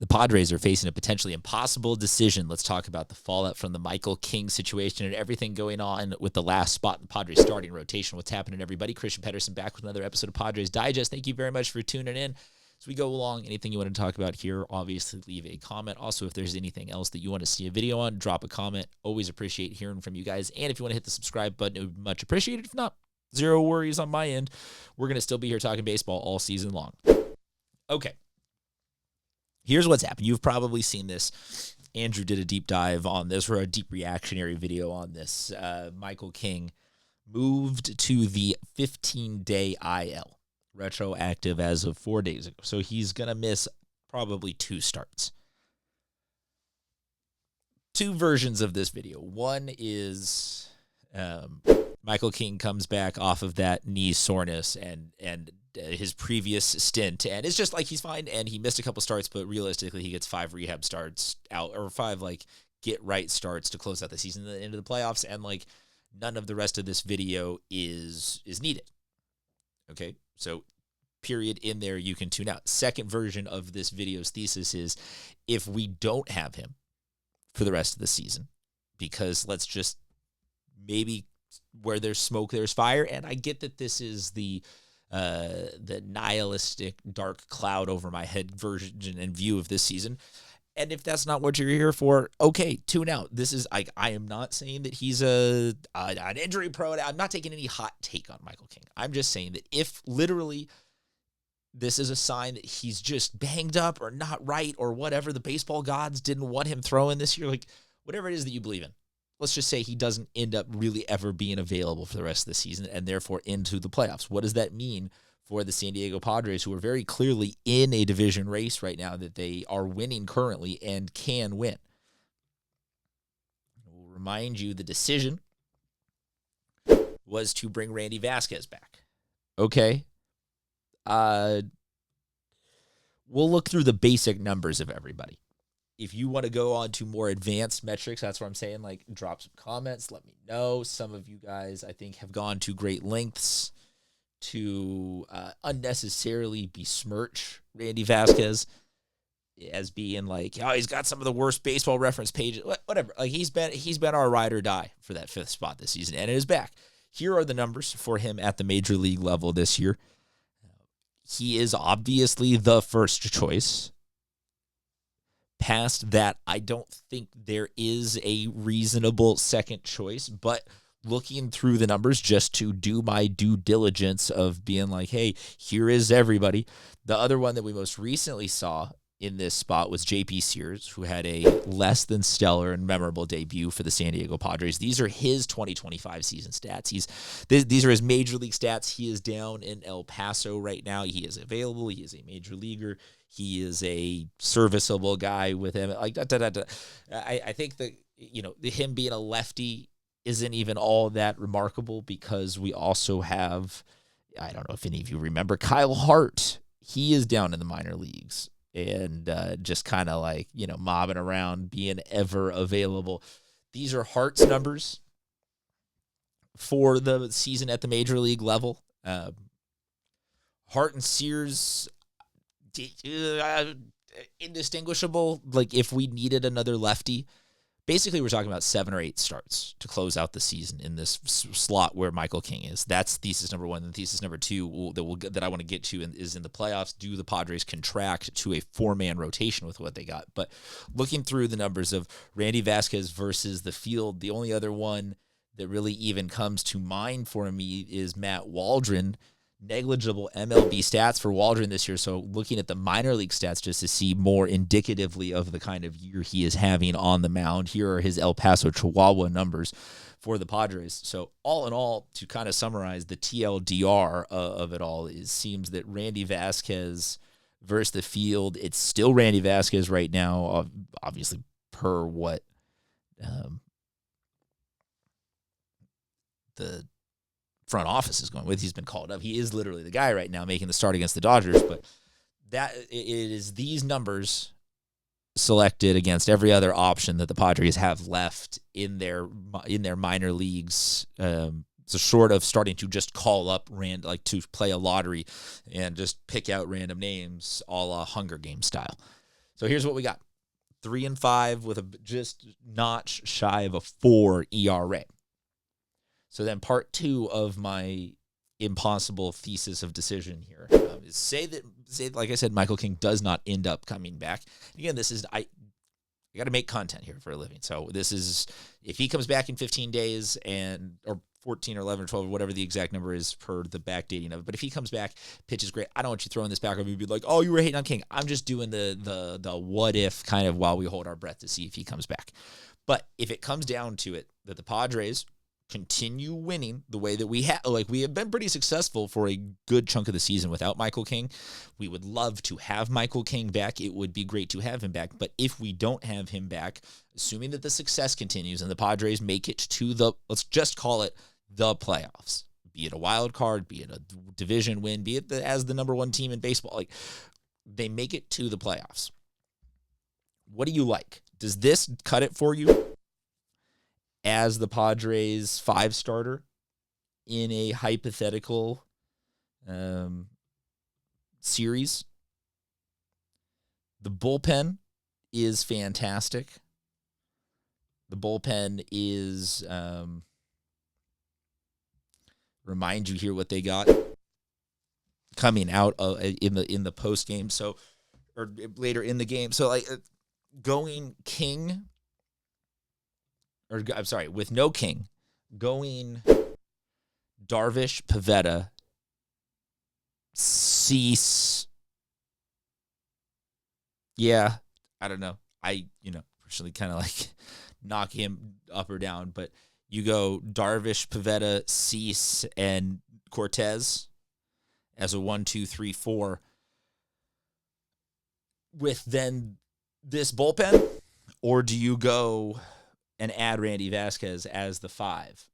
The Padres are facing a potentially impossible decision. Let's talk about the fallout from the Michael King situation and everything going on with the last spot in the Padres starting rotation. What's happening, everybody? Christian Pedersen back with another episode of Padres Digest. Thank you very much for tuning in. As we go along, anything you want to talk about here, obviously leave a comment. Also, if there's anything else that you want to see a video on, drop a comment. Always appreciate hearing from you guys. And if you want to hit the subscribe button, it would be much appreciated. If not, zero worries on my end. We're going to still be here talking baseball all season long. Okay. Here's what's happened. You've probably seen this. Andrew did a deep dive on this, or a deep reactionary video on this. Michael King moved to the 15-day IL, retroactive as of 4 days ago. So he's going to miss probably 2 starts. 2 versions of this video. One is Michael King comes back off of that knee soreness and his previous stint, and it's just like he's fine, and he missed a couple starts, but realistically he gets 5 rehab starts out, or 5 get right starts to close out the season into the playoffs, and none of the rest of this video is needed. Okay, so period in there, you can tune out. Second version of this video's thesis is if we don't have him for the rest of the season, because let's just maybe where there's smoke, there's fire, and I get that this is the nihilistic dark cloud over my head version and view of this season. And if that's not what you're here for, okay, tune out. This is I am not saying that he's an injury prone. I'm not taking any hot take on Michael King. I'm just saying that if literally this is a sign that he's just banged up or not right or whatever, the baseball gods didn't want him throwing this year, whatever it is that you believe in. Let's just say he doesn't end up really ever being available for the rest of the season and therefore into the playoffs. What does that mean for the San Diego Padres, who are very clearly in a division race right now that they are winning currently and can win? We'll remind you the decision was to bring Randy Vasquez back. Okay. We'll look through the basic numbers of everybody. If you want to go on to more advanced metrics, that's what I'm saying, drop some comments, let me know. Some of you guys, I think, have gone to great lengths to unnecessarily besmirch Randy Vasquez as being he's got some of the worst baseball reference pages, whatever. He's been our ride or die for that 5th spot this season, and it is back. Here are the numbers for him at the major league level this year. He is obviously the first choice. Past that, I don't think there is a reasonable second choice, but looking through the numbers just to do my due diligence of being hey, here is everybody. The other one that we most recently saw in this spot was J.P. Sears, who had a less than stellar and memorable debut for the San Diego Padres. These are his 2025 season stats. These are his major league stats. He is down in El Paso right now. He is available. He is a major leaguer. He is a serviceable guy with him. I think that him being a lefty isn't even all that remarkable, because we also have, I don't know if any of you remember, Kyle Hart. He is down in the minor leagues and just kind of mobbing around, being ever available. These are Hart's numbers for the season at the major league level. Hart and Sears, indistinguishable. If we needed another lefty, basically we're talking about 7 or 8 starts to close out the season in this slot where Michael King is. That's thesis number 1. And thesis number 2 that I want to get to is in the playoffs. Do the Padres contract to a 4-man rotation with what they got? But looking through the numbers of Randy Vasquez versus the field, the only other one that really even comes to mind for me is Matt Waldron. Negligible MLB stats for Waldron this year, so looking at the minor league stats just to see more indicatively of the kind of year he is having on the mound. Here are his El Paso Chihuahua numbers for the Padres. So all in all, to kind of summarize the TLDR of it all, it seems that Randy Vasquez versus the field, it's still Randy Vasquez right now, obviously per what the front office is going with. He's been called up. He is literally the guy right now making the start against the Dodgers, but that it is these numbers selected against every other option that the Padres have left in their minor leagues. So short of starting to just call up to play a lottery and just pick out random names, a la Hunger Games style. So here's what we got. 3-5 with a just notch shy of a 4 ERA. So then part 2 of my impossible thesis of decision here is say, like I said, Michael King does not end up coming back. Again, I got to make content here for a living. So this is, if he comes back in 15 days or 14 or 11 or 12 or whatever the exact number is per the backdating of it. But if he comes back, pitches great, I don't want you throwing this back on me and be like, oh, you were hating on King. I'm just doing the what if kind of while we hold our breath to see if he comes back. But if it comes down to it, that the Padres continue winning the way that we have, like we have been pretty successful for a good chunk of the season without Michael King. We would love to have Michael King back. It would be great to have him back. But if we don't have him back, assuming that the success continues and the Padres make it to let's just call it the playoffs, be it a wild card, be it a division win, be it as the number 1 team in baseball, like they make it to the playoffs. What do you like? Does this cut it for you as the Padres 5-starter in a hypothetical series? The bullpen is fantastic. The bullpen is remind you here what they got coming out in the post game, so or later in the game. So like going King. Or I'm sorry, with no King, going Darvish, Pivetta, Cease. Yeah, I don't know. I personally kind of like knock him up or down, but you go Darvish, Pivetta, Cease, and Cortez as a 1, 2, 3, 4 with then this bullpen, or do you go and add Randy Vasquez as the 5?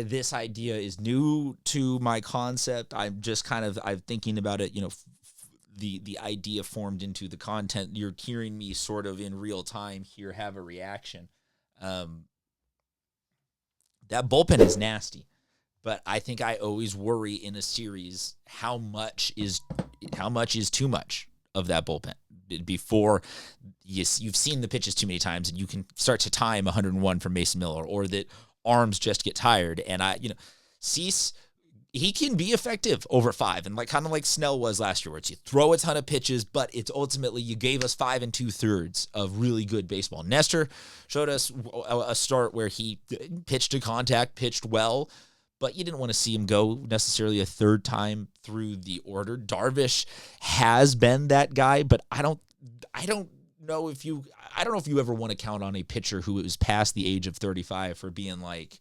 This idea is new to my concept. I'm thinking about it, the idea formed into the content. You're hearing me sort of in real time here have a reaction. That bullpen is nasty, but I think I always worry in a series how much is too much of that bullpen before you've seen the pitches too many times and you can start to time 101 from Mason Miller, or that arms just get tired. And Cease, he can be effective over 5, and kind of like Snell was last year, where it's you throw a ton of pitches, but it's ultimately you gave us 5 2/3 of really good baseball. Nestor showed us a start where he pitched to contact, pitched well, but you didn't want to see him go necessarily a third time through the order. Darvish has been that guy, but I don't know if you ever want to count on a pitcher who is past the age of 35 for being like,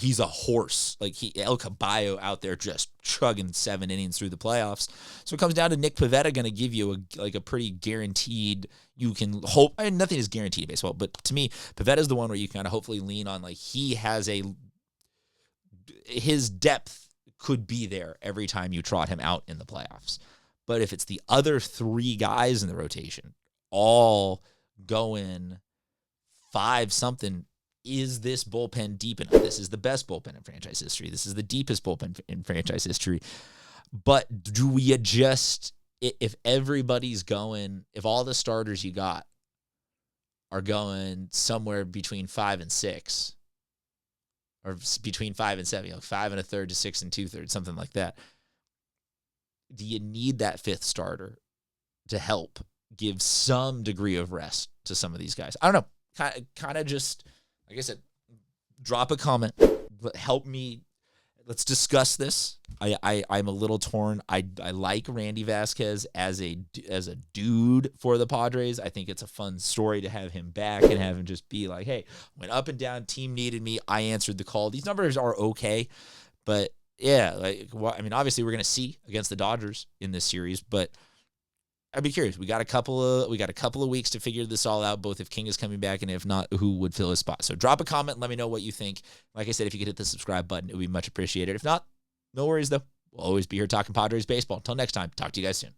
he's a horse. Like El Caballo out there just chugging 7 innings through the playoffs. So it comes down to Nick Pivetta going to give you a pretty guaranteed, you can hope, and nothing is guaranteed in baseball, but to me, Pivetta is the one where you kind of hopefully lean on, like he has his depth could be there every time you trot him out in the playoffs. But if it's the other 3 guys in the rotation all going 5-something, is this bullpen deep enough? This is the best bullpen in franchise history. This is the deepest bullpen in franchise history. But do we adjust if everybody's going, if all the starters you got are going somewhere between 5 and 6, or between 5 and 7, 5 1/3 to 6 2/3, something like that. Do you need that 5th starter to help give some degree of rest to some of these guys? I don't know. Kind of just, like I said, drop a comment. Help me. Let's discuss this. I'm a little torn. I like Randy Vasquez as a dude for the Padres. I think it's a fun story to have him back and have him just be like, hey, went up and down, team needed me, I answered the call. These numbers are okay, but yeah, obviously we're gonna see against the Dodgers in this series, but I'd be curious. We got a couple of weeks to figure this all out, both if King is coming back and if not, who would fill his spot. So drop a comment, let me know what you think. Like I said, if you could hit the subscribe button, it would be much appreciated. If not, no worries though. We'll always be here talking Padres baseball. Until next time, talk to you guys soon.